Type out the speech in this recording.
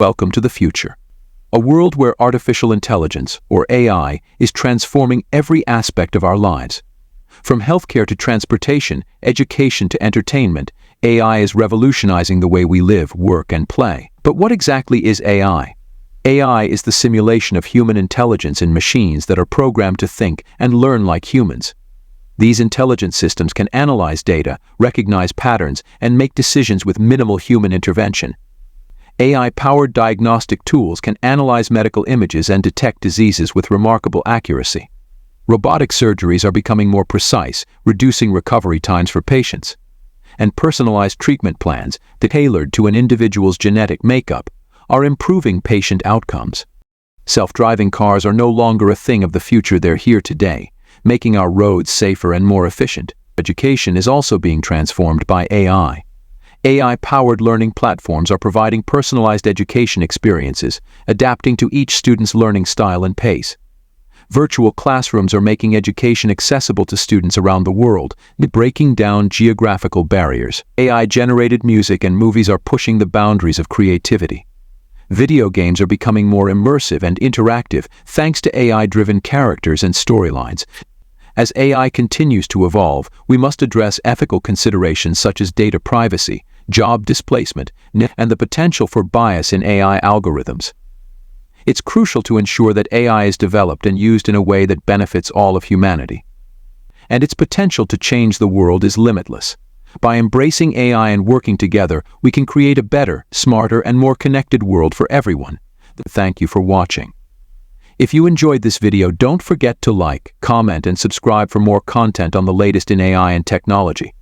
Welcome to the future. A world where artificial intelligence, or AI, is transforming every aspect of our lives. From healthcare to transportation, education to entertainment, AI is revolutionizing the way we live, work, and play. But what exactly is AI? AI is the simulation of human intelligence in machines that are programmed to think and learn like humans. These intelligent systems can analyze data, recognize patterns, and make decisions with minimal human intervention. AI-powered diagnostic tools can analyze medical images and detect diseases with remarkable accuracy. Robotic surgeries are becoming more precise, reducing recovery times for patients. And personalized treatment plans, tailored to an individual's genetic makeup, are improving patient outcomes. Self-driving cars are no longer a thing of the future, they're here today, making our roads safer and more efficient. Education is also being transformed by AI. AI-powered learning platforms are providing personalized education experiences, adapting to each student's learning style and pace. Virtual classrooms are making education accessible to students around the world, breaking down geographical barriers. AI-generated music and movies are pushing the boundaries of creativity. Video games are becoming more immersive and interactive thanks to AI-driven characters and storylines. As AI continues to evolve, we must address ethical considerations such as data privacy, job displacement, and the potential for bias in AI algorithms. It's crucial to ensure that AI is developed and used in a way that benefits all of humanity. And its potential to change the world is limitless. By embracing AI and working together, we can create a better, smarter, and more connected world for everyone. Thank you for watching. If you enjoyed this video, don't forget to like, comment, and subscribe for more content on the latest in AI and technology.